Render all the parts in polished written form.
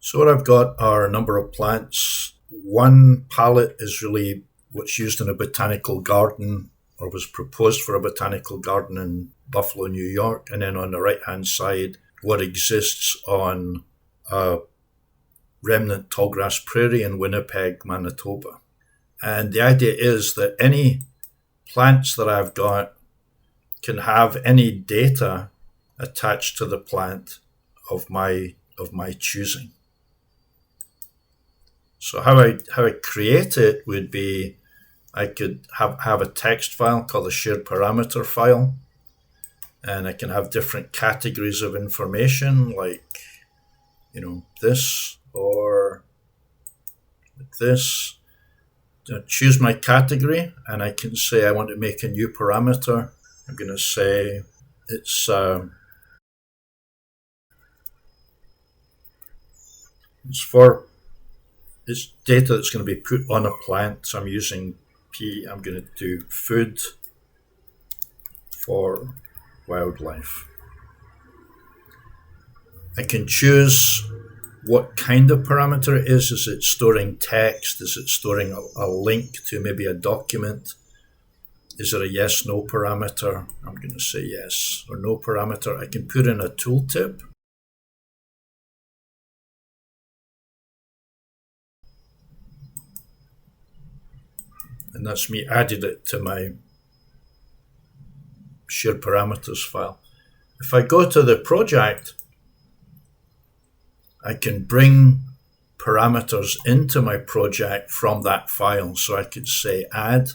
So what I've got are a number of plants. One palette is really what's used in a botanical garden or was proposed for a botanical garden in Buffalo, New York. And then on the right-hand side, what exists on a remnant tallgrass prairie in Winnipeg, Manitoba. And the idea is that any plants that I've got can have any data attached to the plant of my choosing. So how I create it would be I could have a text file called a shared parameter file, and I can have different categories of information like this or like this. Choose my category, and I can say I want to make a new parameter. I'm going to say it's data that's going to be put on a plant. So I'm using I'm going to do food for wildlife. I can choose what kind of parameter it is. Is it storing text? Is it storing a link to maybe a document? Is it a yes/no parameter? I'm going to say yes or no parameter. I can put in a tooltip. And that's me added it to my shared parameters file. If I go to the project, I can bring parameters into my project from that file. So I could say add.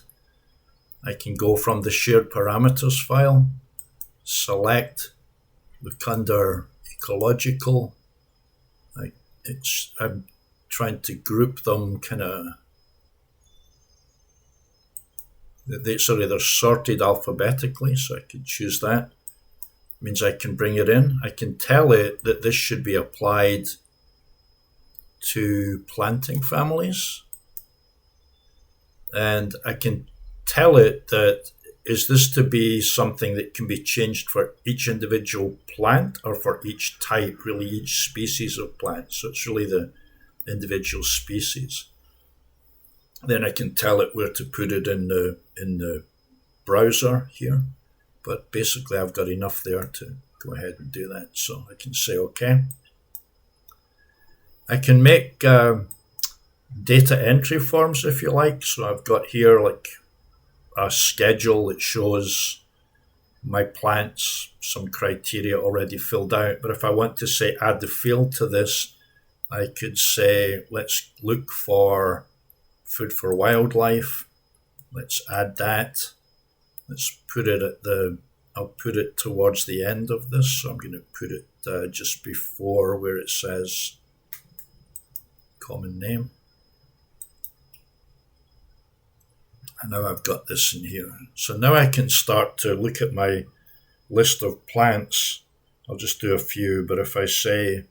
I can go from the shared parameters file, select, look under ecological. I'm trying to group them they're sorted alphabetically, so I could choose that. It means I can bring it in. I can tell it that this should be applied to planting families. And I can tell it that is this to be something that can be changed for each individual plant or for each type, really each species of plant. So it's really the individual species. Then I can tell it where to put it in the browser here. But basically I've got enough there to go ahead and do that. So I can say OK. I can make data entry forms if you like. So I've got here like a schedule that shows my plants, some criteria already filled out. But if I want to say add the field to this, I could say let's look for food for wildlife. Let's add that. Let's put it I'll put it towards the end of this. So I'm going to put it just before where it says common name. And now I've got this in here. So now I can start to look at my list of plants. I'll just do a few, but if I say,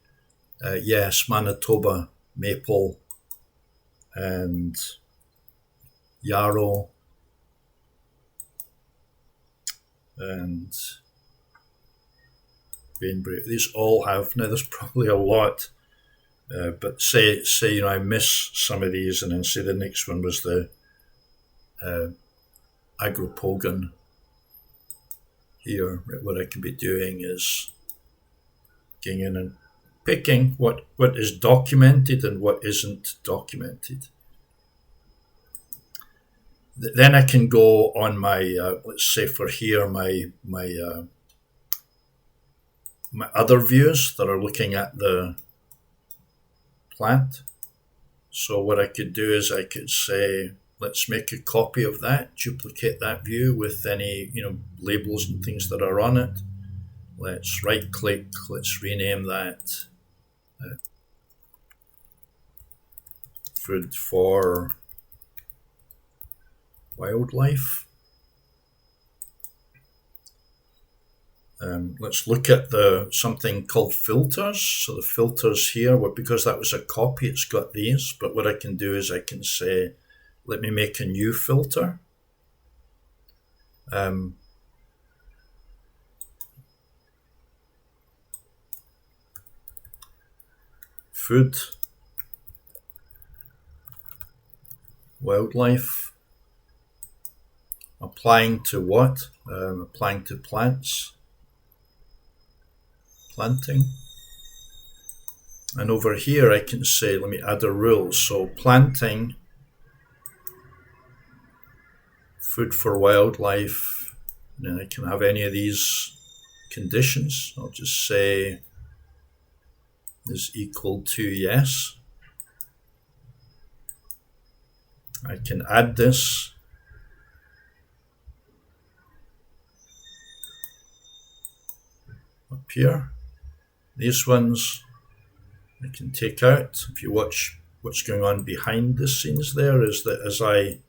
yes, Manitoba, maple, and yarrow, and rainbow, these all have, now there's probably a lot, but say I miss some of these, and then say the next one was the agropogon. Here, what I can be doing is getting in and picking what is documented and what isn't documented. Then I can go on my, let's say for here, my other views that are looking at the plant. So what I could do is I could say, let's make a copy of that, duplicate that view with any labels and things that are on it. Let's right click, let's rename that food for wildlife. Let's look at something called filters. So the filters here, because that was a copy, it's got these. But what I can do is I can say, let me make a new filter. food, wildlife, applying to what? Applying to plants, planting. And over here I can say, let me add a rule. So planting, food for wildlife, and then I can have any of these conditions. I'll just say is equal to yes. I can add this. Up here. These ones I can take out. If you watch what's going on behind the scenes there, is that as I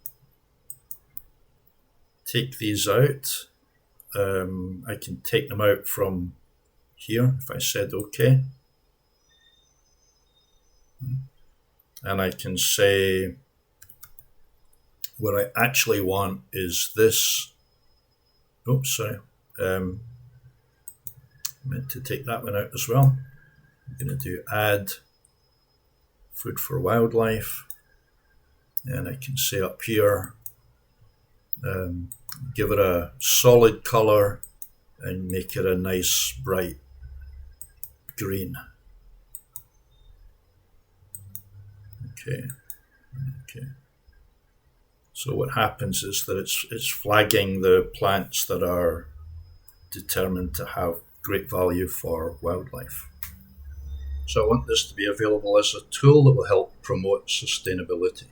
take these out, I can take them out from here if I said OK. And I can say what I actually want is this. Oops, sorry. Meant to take that one out as well. I'm going to do add food for wildlife. And I can say up here, give it a solid color and make it a nice bright green. Okay. So what happens is that it's flagging the plants that are determined to have great value for wildlife. So I want this to be available as a tool that will help promote sustainability.